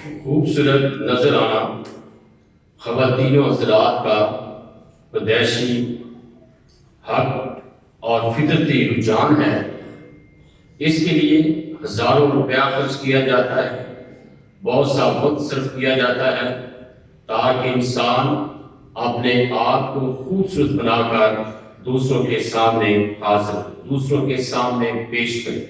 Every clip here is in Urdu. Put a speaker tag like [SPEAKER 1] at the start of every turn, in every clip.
[SPEAKER 1] خوبصورت نظر آنا خواتین و حضرات کا پیدائشی حق اور فطرتی رجحان ہے۔ اس کے لیے ہزاروں روپیہ خرچ کیا جاتا ہے، بہت سا وقت صرف کیا جاتا ہے تاکہ انسان اپنے آپ کو خوبصورت بنا کر دوسروں کے سامنے پیش کرے۔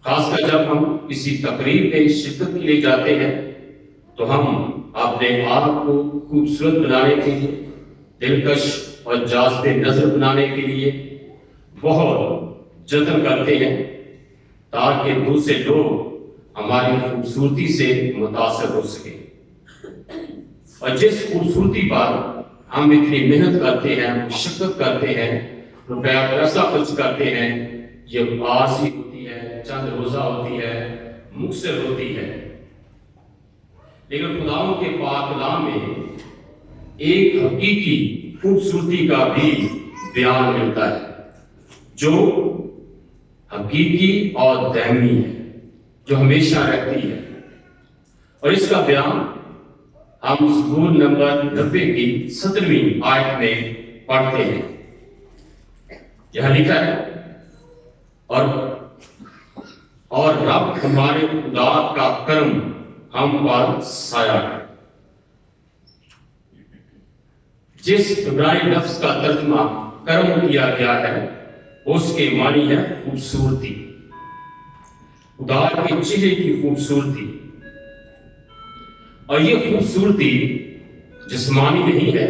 [SPEAKER 1] خاص کر جب ہم کسی تقریب میں شرکت کے لیے جاتے ہیں تو ہم اپنے آپ کو خوبصورت بنانے کے لیے، دلکش اور جاذب نظر بنانے کے لیے بہت جتن کرتے ہیں تاکہ دوسرے لوگ ہماری خوبصورتی سے متاثر ہو سکیں۔ اور جس خوبصورتی پر ہم اتنی محنت کرتے ہیں، مشقت کرتے ہیں، روپیہ پیسہ خرچ کرتے ہیں، یہ عارضی ہوتی ہے، چند روزہ ہوتی ہے، مؤثر ہوتی ہے۔ لیکن خداوند کے پاک کلام میں ایک حقیقی خوبصورتی کا بھی بیان ملتا ہے جو حقیقی اور دائمی ہے، جو ہمیشہ رہتی ہے۔ اور اس کا بیان ہم زبور نمبر 90 کی 17ویں آیت میں پڑھتے ہیں۔ یہاں لکھا ہے، اور رب ہمارے خدا کا کرم ہم پر سایہ ہے۔ جس عبرانی لفظ کا ترجمہ کرم کیا گیا ہے اس کے معنی ہے خوبصورتی، خدا کے چہرے کی خوبصورتی۔ اور یہ خوبصورتی جسمانی نہیں ہے،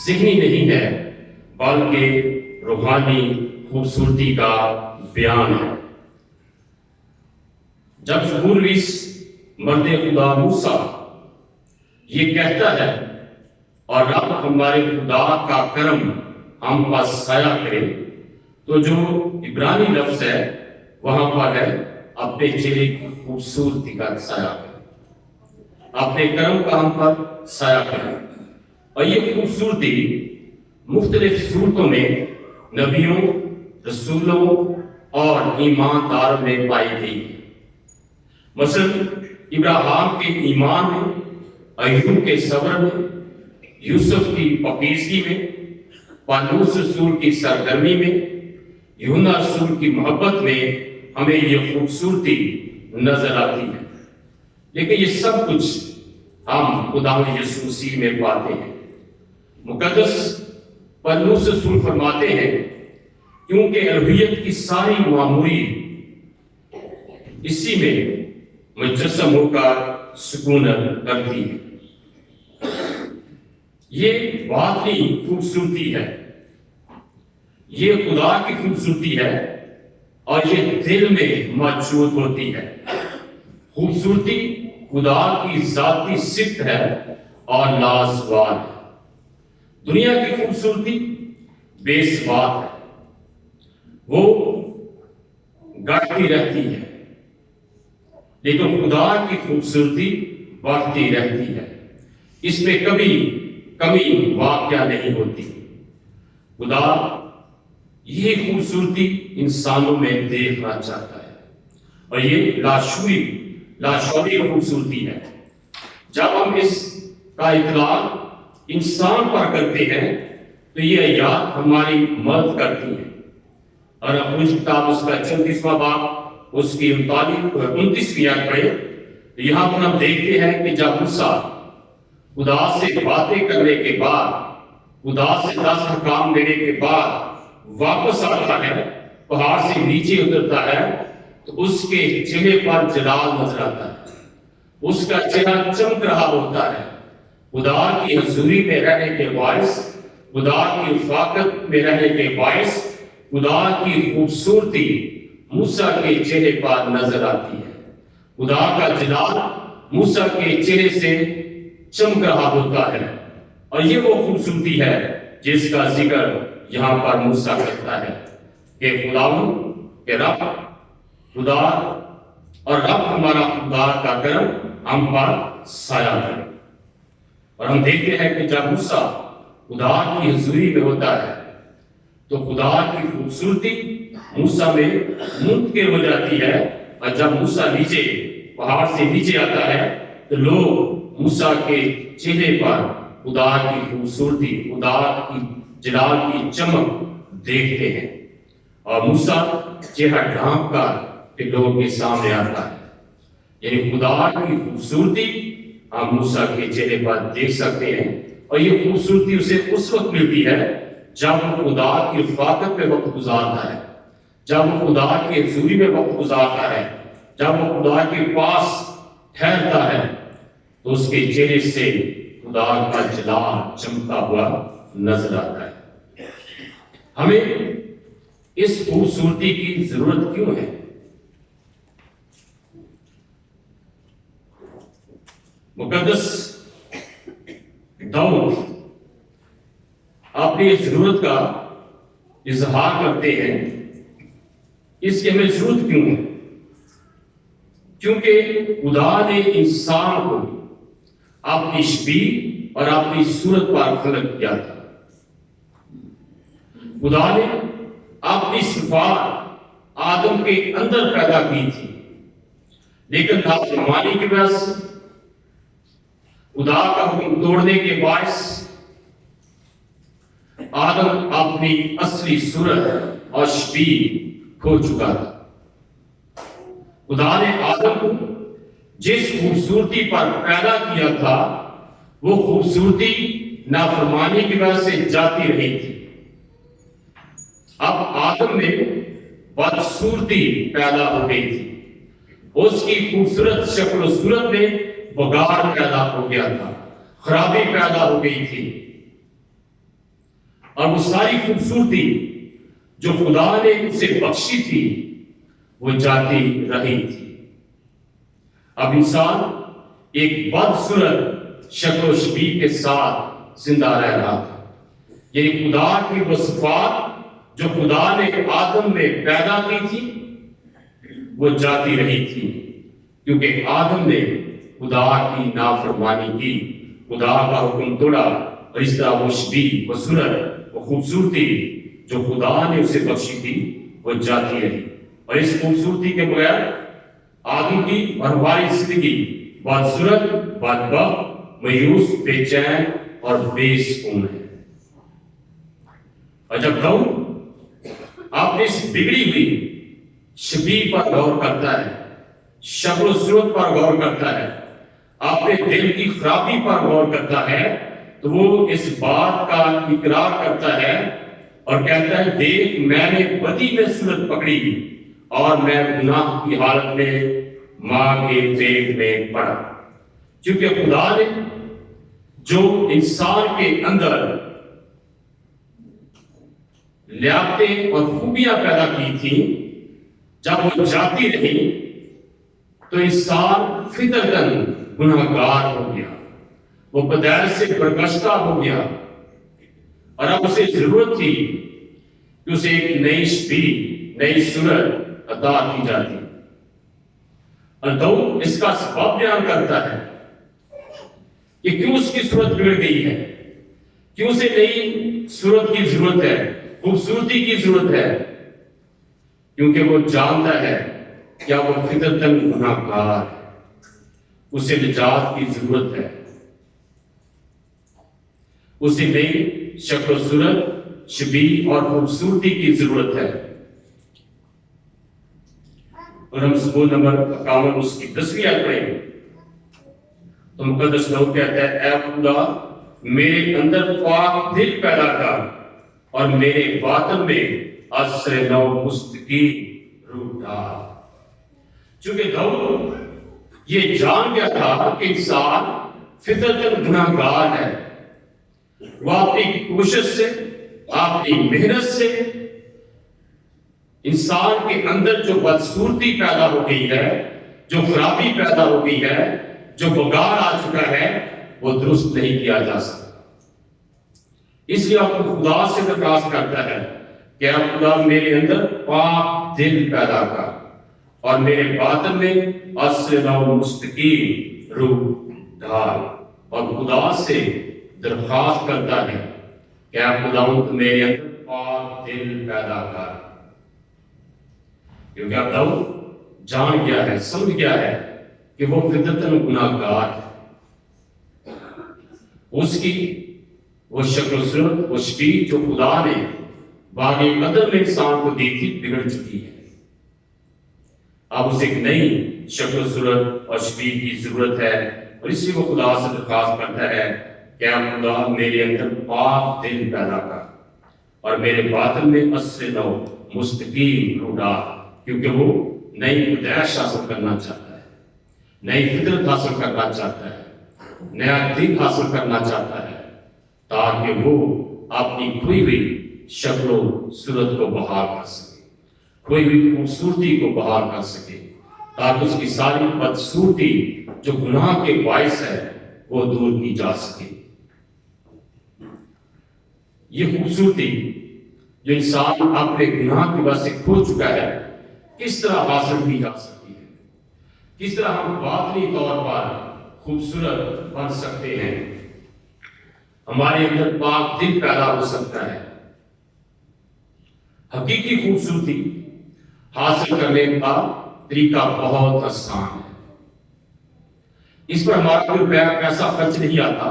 [SPEAKER 1] ذہنی نہیں ہے، بلکہ روحانی خوبصورتی کا بیان ہے۔ جب زبورنویس مرد خدا موسیٰ یہ کہتا ہے، اور رب ہمارے خدا کا کرم ہم پر سایہ کرے، تو جو عبرانی لفظ ہے وہاں پر ہے اپنے چہرے کی خوبصورتی کا سایہ کرے، اپنے کرم کا ہم پر سایہ کرے۔ اور یہ خوبصورتی مختلف صورتوں میں نبیوں، رسولوں اور ایمانداروں میں پائی گئی۔ مثلا ابراہیم کے ایمان میں، ایوب کے صبر میں، یوسف کی پاکیزگی میں، پالوس رسول کی سرگرمی میں، یوحنا رسول کی محبت میں ہمیں یہ خوبصورتی نظر آتی ہے۔ لیکن یہ سب کچھ ہم خداوند یسوع مسیح میں پاتے ہیں۔ مقدس پالوس رسول فرماتے ہیں، کیونکہ الوہیت کی ساری معموری اسی میں مجسم ہو کر سکونت کرتی ہے۔ یہ باطنی خوبصورتی ہے، یہ خدا کی خوبصورتی ہے، اور یہ دل میں موجود ہوتی ہے۔ خوبصورتی خدا کی ذاتی صفت ہے اور لازوال ہے۔ دنیا کی خوبصورتی بے ثبات ہے، وہ گھٹتی رہتی ہے، لیکن خدا کی خوبصورتی بڑھتی رہتی ہے۔ اس میں کبھی کمی واقعہ نہیں ہوتی۔ خدا یہ خوبصورتی انسانوں میں دیکھنا چاہتا ہے، اور یہ لاشعوری خوبصورتی ہے۔ جب ہم اس کا اطلاق انسان پر کرتے ہیں تو یہ آیات ہماری مدد کرتی ہیں۔ اور اپنی کتاب اس کا 34واں باب اس کی 29ویں آیت پڑھے تو یہاں پر ہم دیکھتے ہیں کہ جب موسیٰ خدا سے باتیں کرنے کے بعد، خدا سے 10 احکام دینے کے بعد واپس آتا ہے، پہاڑ سے نیچے اترتا ہے، تو اس کے چہرے پر جلال نظر آتا ہے، اس کا چہرہ چمک رہا ہوتا ہے۔ خدا کی حضوری میں رہنے کے باعث، خدا کی رفاقت میں رہنے کے باعث خدا کی خوبصورتی موسیٰ کے چہرے پر نظر آتی ہے۔ خدا کا جلال موسیٰ کے چہرے سے چمک رہا ہوتا ہے، اور یہ وہ خوبصورتی ہے جس کا ذکر یہاں پر موسیٰ کرتا ہے کہ خداوند کہ رب خدا، اور رب ہمارا خدا کا کرم ہم پر سایہ کرے۔ اور ہم دیکھتے ہیں کہ جب موسیٰ خدا کی حضوری میں ہوتا ہے تو خدا کی خوبصورتی موسیٰ میں منتقل ہو جاتی ہے، اور جب موسیٰ نیچے پہاڑ سے نیچے آتا ہے تو لوگ موسیٰ کے چہرے پر خدا کی خوبصورتی، خدا کی جلال کی چمک دیکھتے ہیں، اور موسیٰ چہرہ ڈھانپ کر پھر لوگوں کے سامنے آتا ہے۔ یعنی خدا کی خوبصورتی ہم موسیٰ کے چہرے پر دیکھ سکتے ہیں، اور یہ خوبصورتی اسے اس وقت ملتی ہے جب وہ خدا کی رفاقت میں وقت گزارتا ہے، جب وہ خدا کی حضوری میں وقت گزارتا ہے، جب وہ خدا کے پاس ٹھہرتا ہے تو اس کے چہرے سے خدا کا جلال چمکتا ہوا نظر آتا ہے۔ ہمیں اس خوبصورتی کی ضرورت کیوں ہے؟ مقدس داؤد اپنی ضرورت کا اظہار کرتے ہیں، اس کی ہمیں ضرورت کیوں ہے؟ کیونکہ خدا نے انسان کو اپنی شبیہ اور اپنی صورت پر خلق کیا تھا۔ خدا نے اپنی صفات آدم کے اندر پیدا کی تھی، لیکن نافرمانی کی وجہ سے، خدا کا حکم توڑنے کے باعث آدم اپنی اصلی صورت اور شبیہ کھو چکا تھا۔ خدا نے آدم کو جس خوبصورتی پر پیدا کیا تھا وہ خوبصورتی نافرمانی کی وجہ سے جاتی رہی تھی۔ اب آدم میں بدصورتی پیدا ہو گئی تھی، اس کی خوبصورت شکل و صورت میں بگاڑ پیدا ہو گیا تھا، خرابی پیدا ہو گئی تھی، اور وہ ساری خوبصورتی جو خدا نے اسے بخشی تھی وہ جاتی رہی تھی۔ اب انسان ایک بدصورت شکل و شبیہ کے ساتھ زندہ رہ رہا تھا، یعنی خدا کی وہ صفات جو خدا نے آدم میں پیدا کی تھی وہ جاتی رہی تھی، کیونکہ آدم نے خدا کی نافرمانی کی، خدا کا حکم توڑا، اور اس طرح وہ شبیہ، وہ صورت، وہ خوبصورتی جو خدا نے اسے بخشی تھی وہ جاتی رہی، اور اس خوبصورتی کے بغیر آدم کی اور ہماری زندگی بدصورت، بدبخت، مایوس، بے چین اور بے سکون ہے۔ اور جب داؤد اپنی اس بگڑی ہوئی شبیہ پر غور کرتا ہے، شکل و صورت پر غور کرتا ہے، اپنے دل کی خرابی پر غور کرتا ہے، تو وہ اس بات کا اقرار کرتا ہے اور کہتا ہے، دیکھ میں نے بدی میں صورت پکڑی اور میں گناہ کی حالت میں ماں کے پیٹ میں پڑا۔ کیونکہ خدا نے جو انسان کے اندر لیاقتیں اور خوبیاں پیدا کی تھی، جب وہ جاتی رہی تو انسان فطرتاً گناہگار ہو گیا، وہ بدعت سے برگشتہ ہو گیا، اور اب اسے ضرورت تھی کہ اسے ایک نئی شبیہ، نئی صورت عطا کی جاتی۔ اور داؤد اس کا سبب بیان کرتا ہے کہ کیوں اس کی صورت بگڑ گئی ہے، کیوں اسے نئی صورت کی ضرورت ہے، خوبصورتی کی ضرورت ہے، کیونکہ وہ جانتا ہے کیا وہ فطرتاً گناہگار ہے، اسے نجات کی ضرورت ہے، اسے نئی شکل و صورت، شبیہ اور خوبصورتی کی ضرورت ہے۔ اور ہم زبور نمبر 51 اس کی 10ویں آیت پڑھیں تو مقدس داؤد کہتا ہے، اے خدا میرے اندر پاک دل پیدا کر اور میرے باطن میں اثر نو مستقیم روح ڈال۔ چونکہ داؤد یہ جان گیا تھا کہ انسان فطرتاً گناہگار ہے، وہ اپنی کوشش سے، اپنی محنت سے انسان کے اندر جو بدصورتی پیدا ہو گئی ہے، جو خرابی پیدا ہو گئی ہے، جو بگاڑ آ چکا ہے، وہ درست نہیں کیا جا سکتا۔ اس لیے آپ خدا سے درخواست کرتا ہے کہ اے خدا میرے اندر پاک دل پیدا کر اور میرے باطن میں اصل و مستقیم روح ڈال، اور خدا سے درخواست کرتا ہے کہ اے خداوند میرے اندر پاک دل پیدا کر، کیونکہ اب داؤد جان گیا ہے، سمجھ گیا ہے کہ وہ فطرتاً گناہ گار ہے، اس کی وہ شکل و صورت، وہ شکل جو خدا نے باغ عدن میں انسان کو دی تھی بگڑ چکی ہے۔ اب اسے ایک نئی شکل و صورت اور شکل کی ضرورت ہے، اور اس لیے وہ خدا سے درخواست کرتا ہے کہ اے خدا میرے اندر پاک دل پیدا کر اور میرے باطن میں اثر نو مستقیم روح ڈال، کیونکہ وہ نئی پیدائش حاصل کرنا چاہتا ہے، نئی فطرت حاصل کرنا چاہتا ہے، نیا دل حاصل کرنا چاہتا ہے، تاکہ وہ اپنی کھوئی ہوئی شکل و صورت کو بحال کر سکے، کھوئی ہوئی خوبصورتی کو بحال کر سکے، تاکہ اس کی ساری بدصورتی جو گناہ کے باعث ہے وہ دور کی جا سکے۔ یہ خوبصورتی جو انسان اپنے گناہ کی وجہ سے کھو چکا ہے کس طرح حاصل کی جا سکتی ہے؟ کس طرح ہم باطنی طور پر خوبصورت بن سکتے ہیں؟ ہمارے اندر پاک دل پیدا ہو سکتا ہے۔ حقیقی خوبصورتی حاصل کرنے کا طریقہ بہت آسان ہے، اس پر ہمارا کوئی پیسہ خرچ نہیں آتا،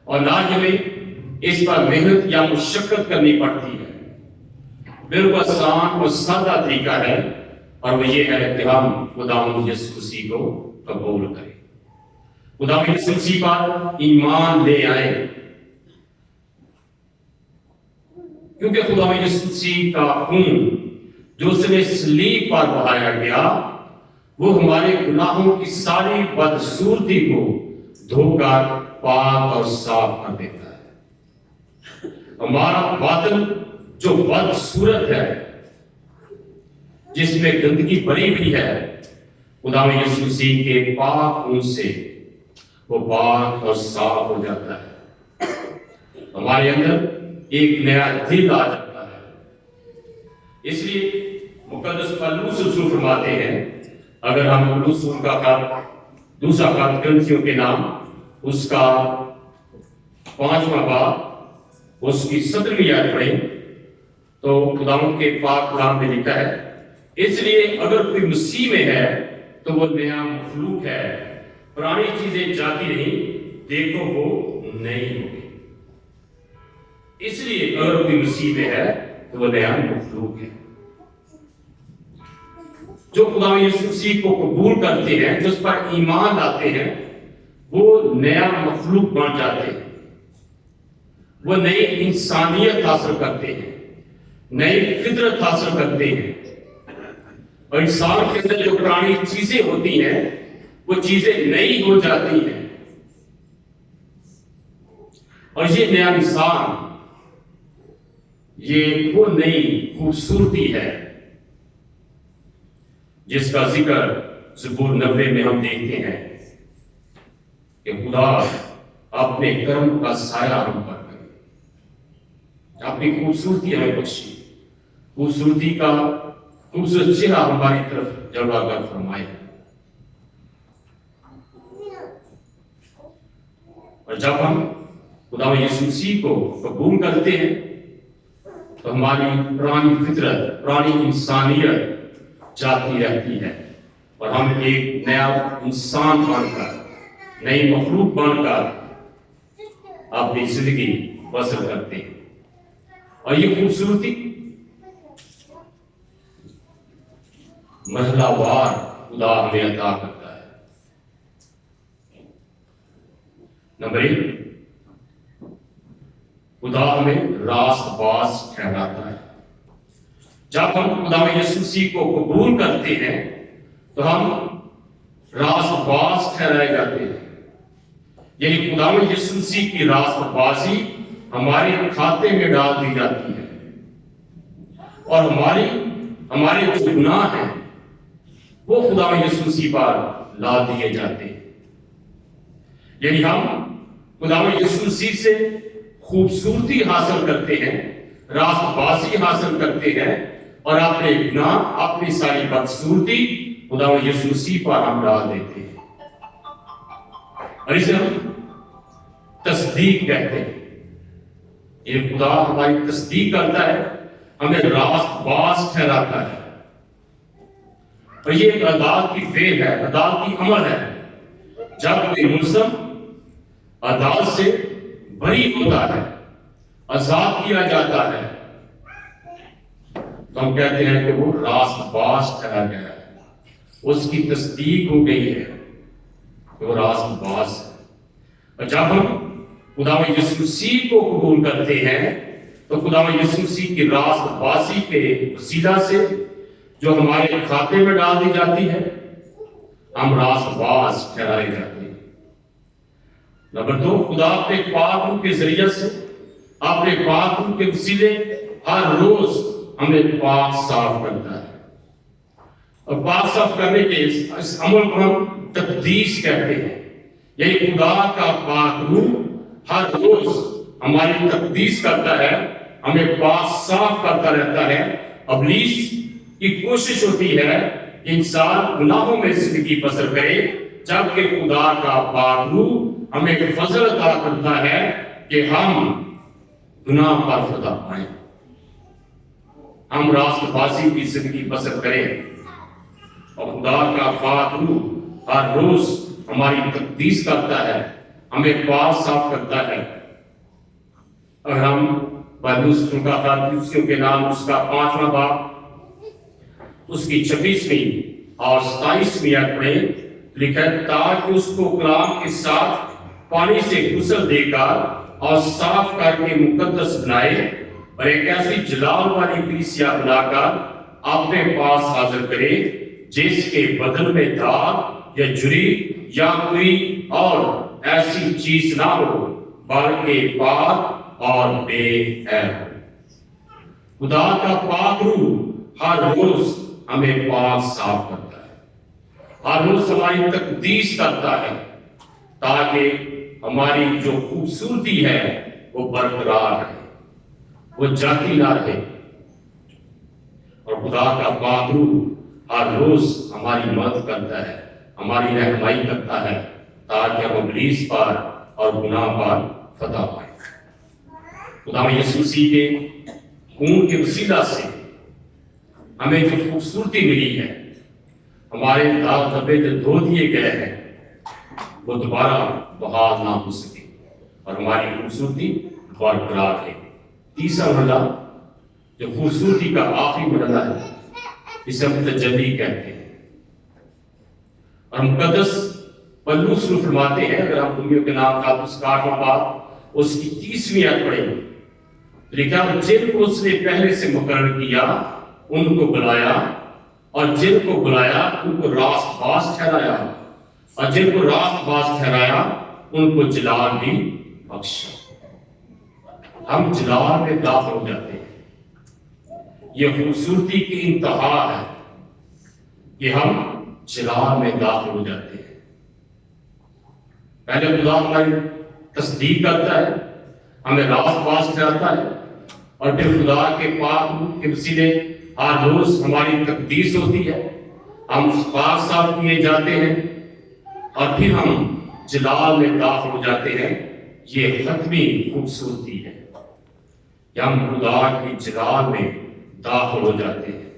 [SPEAKER 1] اور نہ ہی ہمیں اس پر محنت یا مشقت کرنی پڑتی ہے۔ بالکل آسان اور سادہ طریقہ ہے، اور وہ یہ ہے کہ ہم خداوند یسوع مسیح کو قبول کریں، خداوند یسوع مسیح پر ایمان لے آئیں، کیونکہ خداوند یسوع مسیح کا خون جو اس نے صلیب پر بہایا گیا وہ ہمارے گناہوں کی ساری بدصورتی کو دھو کر پاک اور صاف کر دیتا ہے۔ ہمارا باطن جو بدصورت ہے، جس میں گندگی بھری ہوئی ہے، خداوند یسوع مسیح کے پاک خون سے وہ پاک اور صاف ہو جاتا ہے۔ ہمارے اندر ایک نیا دل آ جاتا ہے۔ اس لیے مقدس پولس رسول فرماتے ہیں، اگر ہم پولس کا خط دوسرا خط کرنتھیوں کے نام اس کا 5واں باب اس کی 17ویں آیت پڑھیں تو خداوند کے پاک کلام میں لکھا ہے، اس لیے اگر کوئی مسیح میں ہے تو وہ نیا مخلوق ہے، پرانی چیزیں جاتی نہیں، دیکھو وہ نئی ہو گئی۔ اس لیے اگر کوئی مسیح میں ہے تو وہ نیا مخلوق ہے۔ جو خداوند یسوع مسیح کو قبول کرتے ہیں، جو اس پر ایمان لاتے ہیں، وہ نیا مخلوق بن جاتے ہیں، وہ نئی انسانیت حاصل کرتے ہیں، نئی فطرت حاصل کرتے ہیں، اور انسان کے اندر جو پرانی چیزیں ہوتی ہیں وہ چیزیں نئی ہو جاتی ہیں، اور یہ نیا انسان، یہ وہ نئی خوبصورتی ہے جس کا ذکر زبور 90 میں ہم دیکھتے ہیں کہ خدا اپنے کرم کا سایہ ہم پر کرے، اپنی خوبصورتی ہمیں بخشی، خوبصورتی کا خوبصورت چہرہ ہماری طرف جلوہ گر فرمائے، اور جب ہم خداوند یسوع مسیح کو قبول کرتے ہیں تو ہماری پرانی فطرت، پرانی انسانیت جاتی رہتی ہے، اور ہم ایک نیا انسان بن کر، نئی مخلوق بن کر اپنی زندگی بسر کرتے ہیں، اور یہ خوبصورتی مرحلہ وار خدا ہمیں عطا کرتا ہے۔ نمبر 1، خدا ہمیں راست باز ٹھہراتا ہے۔ جب ہم خداوند یسوع مسیح کو قبول کرتے ہیں تو ہم راست باز ٹھہرائے جاتے ہیں، یعنی خداوند یسوع مسیح کی راست بازی ہمارے کھاتے میں ڈال دی جاتی ہے، اور ہمارے جو گناہ ہیں وہ خداوند یسوع مسیح پر لا دیے جاتے ہیں، یعنی ہم خداوند یسوع مسیح سے خوبصورتی حاصل کرتے ہیں، راست بازی حاصل کرتے ہیں، اور اپنے گناہ، اپنی ساری بدصورتی خداوند یسوع مسیح پر ہم ڈال دیتے ہیں، اور اسے ہم تصدیق کہتے ہیں۔ یہ خدا ہماری تصدیق کرتا ہے، ہمیں راست باز ٹھہراتا ہے، اور یہ ایک عدالت کی فعل ہے، عدالت کی عمل ہے۔ جب کوئی ملزم عدالت سے بری ہوتا ہے، آزاد کیا جاتا ہے، تو ہم کہتے ہیں کہ وہ راست باز ٹھہرا گیا ہے، اس کی تصدیق ہو گئی ہے کہ وہ راست باز ہے۔ اور جب ہم خداوند یسوع مسیح کو قبول کرتے ہیں تو خداوند یسوع مسیح کی راست بازی کے وسیلہ سے جو ہمارے کھاتے میں ڈال دی جاتی ہے، ہم راست باز ٹھہرائے جاتے ہیں۔ نمبر 2، خدا اپنے پاک روح کے ذریعے سے، اپنے پاک روح کے وسیلے ہر روز ہمیں پاک صاف کرتا ہے۔ اور پاک صاف کرنے کے اس عمل کو ہم تقدیس کہتے ہیں، یعنی خدا کا پاک روح ہر روز ہماری تقدیس کرتا ہے، ہمیں پاک صاف کرتا رہتا ہے۔ ابلیس کی کوشش ہوتی ہے کہ انسان گناہوں میں زندگی بسر کرے، جبکہ خدا کا پاک روح ہمیں فضل عطا کرتا ہے کہ ہم گناہ پر فتح پائیں، ہم راست بازی کی زندگی بسر کریں۔ اور خدا کا پاک روح ہر روز ہماری تقدیس کرتا ہے، ہمیں پاک صاف کرتا ہے۔ اور ہم کے نام اس کا 5واں باب، اس کی 26ویں اور 27ویں آیت پڑھیں، لکھا ہے تاکہ اس کو کلام کے ساتھ پانی سے غسل دے کر اور صاف کر کے مقدس بنائے، اور ایک ایسی جلال والی کلیسیا بنا کر اپنے پاس حاضر کرے جس کے بدن میں داغ یا جری یا کوئی اور ایسی چیز نہ ہو، بلکہ پاک اور بے عیب ہو۔ خدا کا پاک روح ہر روز ہمیں پاک صاف کرتا ہے، ہر روز ہماری تقدیس کرتا ہے، تاکہ ہماری جو خوبصورتی ہے وہ برقرار رہے، وہ جاتی نہ رہے۔ اور خدا کا پاک روح ہر روز ہماری مدد کرتا ہے، ہماری رہنمائی کرتا ہے، تاکہ ہم ابلیس پر اور گناہ پر فتح پائیں۔ خدا یسوع مسیح کے خون کے وسیلہ سے ہمیں جو خوبصورتی ملی ہے، ہمارے داغ دھبے جو دھو دیے گئے ہیں، وہ دوبارہ بحال نہ ہو سکے اور ہماری خوبصورتی برقرار ہے۔ تیسرا مرحلہ جو خوبصورتی کا آخری مرحلہ ہے، اسے ہم تجلی کہتے ہیں۔ اور مقدس پلوس فرماتے ہیں، اگر ہم دنیا کے نام کا اس کا 8واں باب اس کی 30ویں آیت پڑھیں، لکھا جن کو اس نے پہلے سے مقرر کیا ان کو بلایا، اور جن کو بلایا ان کو راست باز ٹھہرایا، اور جن کو راست باز ٹھہرایا ان کو جلال بھی بخشا۔ ہم جلال میں داخل ہو جاتے ہیں۔ یہ خوبصورتی کی انتہا ہے کہ ہم جلال میں داخل ہو جاتے ہیں۔ پہلے خدا ہماری تصدیق کرتا ہے، ہمیں راست باز ٹھہراتا ہے، اور پھر خدا کے پاک روح کے وسیلے ہر روز ہماری تقدیس ہوتی ہے، ہم پاک صاف کیے جاتے ہیں، اور پھر ہم جلال میں داخل ہو جاتے ہیں۔ یہ ختمی خوبصورتی ہے کہ ہم خدا کی جلال میں داخل ہو جاتے ہیں،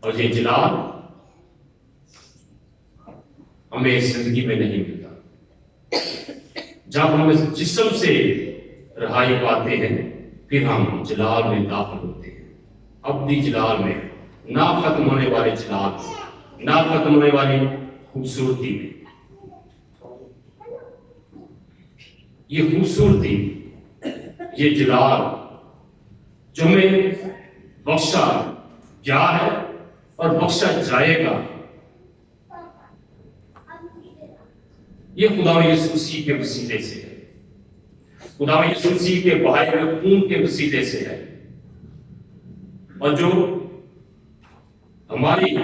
[SPEAKER 1] اور یہ جلال ہمیں زندگی میں نہیں ملتا۔ جب ہم اس جسم سے رہائی پاتے ہیں، پھر ہم جلال میں داخل ہوتے ہیں، اپنی جلال میں، نہ ختم ہونے والے جلال میں، نہ ختم ہونے والی خوبصورتی میں۔ یہ خوبصورتی، یہ جلال جو ہمیں بخشا گیا ہے اور بخشا جائے گا، یہ خدا یسوع مسیح کے وسیلے سے ہے، خدا یسوع مسیح کے بہائے ہوئے خون کے وسیلے سے ہے۔ اور جو ہماری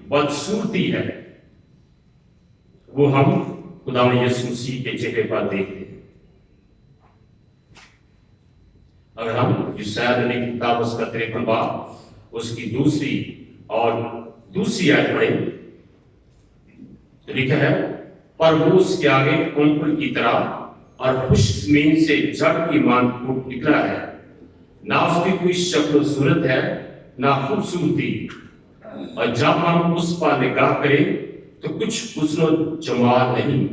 [SPEAKER 1] بدصورتی ہے وہ ہم خدا یسوع مسیح کے چہرے پر دیکھتے ہیں۔ اگر ہم یسوع کی کتاب اس کا 53 باب اس کی دوسری آیت پڑھیں تو لکھا ہے پر وہ اس کے آگے کنکڑ کی طرح اور خشک زمین سے جڑ کی مانند پھوٹ نکلا ہے، نہ اس کی کوئی شکل و صورت ہے، نہ خوبصورتی، اور جب ہم اس پر نگاہ کریں تو کچھ حسن و جمال نہیں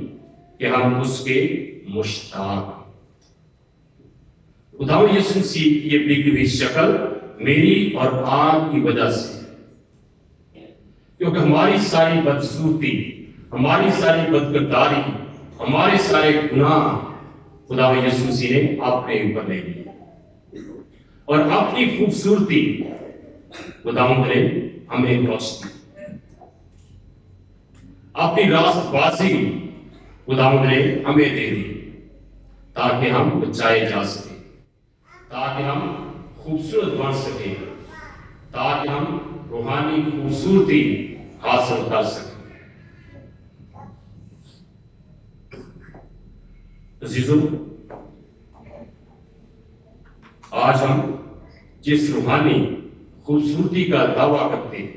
[SPEAKER 1] کہ ہم اس کے مشتاق۔ خدا یسوع مسیح کی یہ بگڑی ہوئی شکل میری اور آپ کی وجہ سے، کیونکہ ہماری ساری بدصورتی، ہماری ساری بدکرداری، ہمارے سارے گناہ خدا یسوع مسیح نے اپنے اوپر لے لیے، اور اپنی خوبصورتی خداوند نے ہمیں بخش دی، اپنی راست بازی خداوند نے ہمیں دے دی تاکہ ہم بچائے جا سکیں، تاکہ ہم خوبصورت بن سکیں، تاکہ ہم روحانی خوبصورتی حاصل کر سکیں۔ عزیزوں، آج ہم جس روحانی خوبصورتی کا دعویٰ کرتے ہیں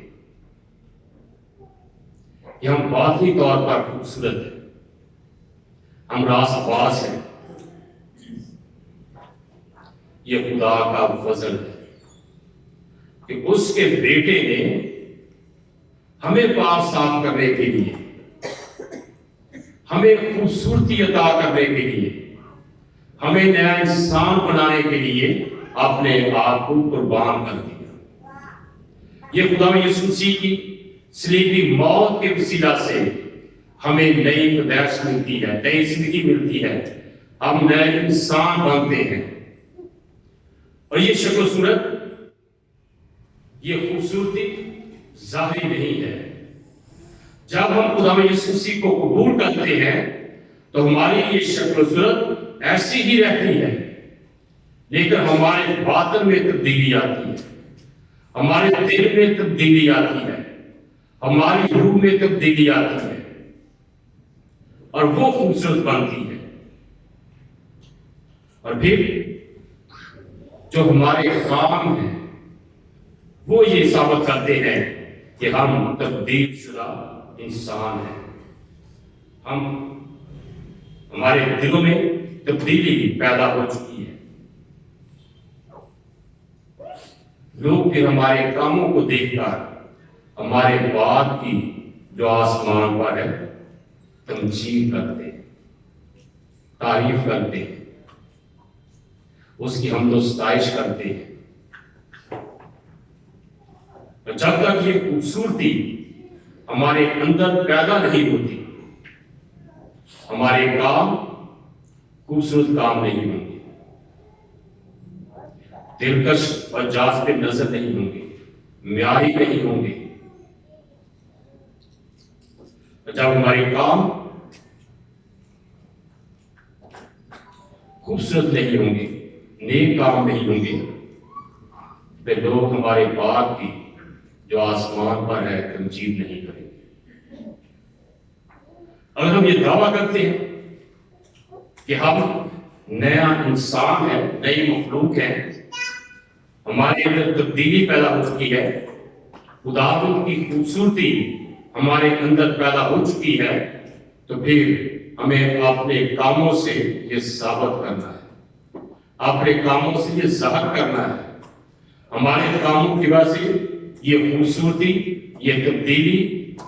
[SPEAKER 1] کہ ہم باطنی طور پر خوبصورت ہیں، ہم راست باز ہیں، یہ خدا کا فضل ہے کہ اس کے بیٹے نے ہمیں پاک صاف کرنے کے لیے، ہمیں خوبصورتی عطا کرنے کے لیے، ہمیں نیا انسان بنانے کے لیے اپنے آپ کو قربان کر دیا۔ یہ خدا یسوع مسیح کی صلیبی موت کے وسیلہ سے ہمیں نئی پیدائش ملتی ہے، نئی زندگی ملتی ہے، ہم نئے انسان بنتے ہیں، اور یہ شکل و صورت، یہ خوبصورتی ظاہری نہیں ہے۔ جب ہم خدا یسوع مسیح کو قبول کرتے ہیں تو ہماری یہ شکل و صورت ایسی ہی رہتی ہے، لیکن ہمارے باطن میں تبدیلی آتی ہے، ہمارے دل میں تبدیلی آتی ہے، ہماری روح میں تبدیلی آتی ہے، اور وہ خوبصورت بنتی ہے۔ اور پھر جو ہمارے کام ہیں وہ یہ ثابت کرتے ہیں کہ ہم تبدیل شدہ انسان ہیں، ہمارے دلوں میں تبدیلی پیدا ہو چکی ہے۔ لوگ پھر ہمارے کاموں کو دیکھ کر ہمارے بات کی جو آسمان پر ہے تمجید کرتے ہیں، تعریف کرتے ہیں، اس کی حمد و ستائش کرتے ہیں۔ جب تک یہ خوبصورتی ہمارے اندر پیدا نہیں ہوتی، ہمارے کام خوبصورت کام نہیں ہوں گے، دلکش اور جاذب نظر نہیں ہوں گے، معیاری نہیں ہوں گے۔ جب ہمارے کام خوبصورت نہیں ہوں گے، نیک کام نہیں ہوں گے، پھر لوگ ہمارے بات کی جو آسمان پر ہے تمجید نہیں کریں گے۔ اگر ہم یہ دعویٰ کرتے ہیں کہ ہم نیا انسان ہے، نئی مخلوق ہے، ہمارے اندر تبدیلی پیدا ہو چکی ہے، خداوند کی خوبصورتی ہمارے اندر پیدا ہو چکی ہے، تو پھر ہمیں اپنے کاموں سے یہ ثابت کرنا ہے، اپنے کاموں سے یہ ظاہر کرنا ہے، ہمارے کاموں کی وجہ سے یہ خوبصورتی، یہ تبدیلی،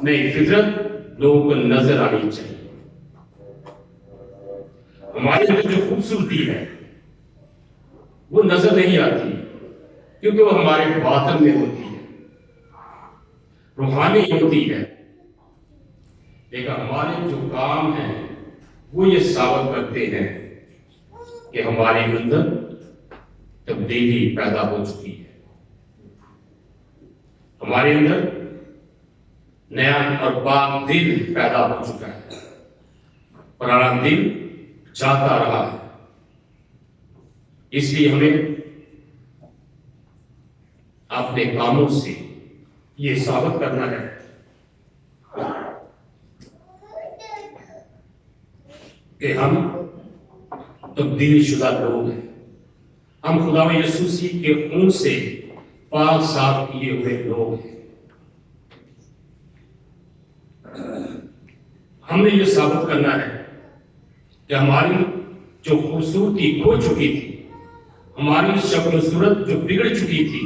[SPEAKER 1] نئی فطرت لوگوں کو نظر آنی چاہیے۔ ہمارے اندر جو خوبصورتی ہے وہ نظر نہیں آتی کیونکہ وہ ہمارے باطن میں ہوتی ہے، روحانی ہوتی ہے، لیکن ہمارے جو کام ہیں وہ یہ ثابت کرتے ہیں کہ ہمارے اندر تبدیلی پیدا ہو چکی ہے، ہمارے اندر نیا اور پاک دل پیدا ہو چکا ہے، پرانا دل جاتا رہا ہے۔ اس لیے ہمیں اپنے کاموں سے یہ ثابت کرنا ہے کہ ہم تبدیل شدہ لوگ ہیں، ہم خدا یسوع مسیح کے خون سے پاک صاف کیے ہوئے لوگ ہیں۔ ہم نے یہ ثابت کرنا ہے کہ ہماری جو خوبصورتی کھو چکی تھی، ہماری شکل و صورت جو بگڑ چکی تھی،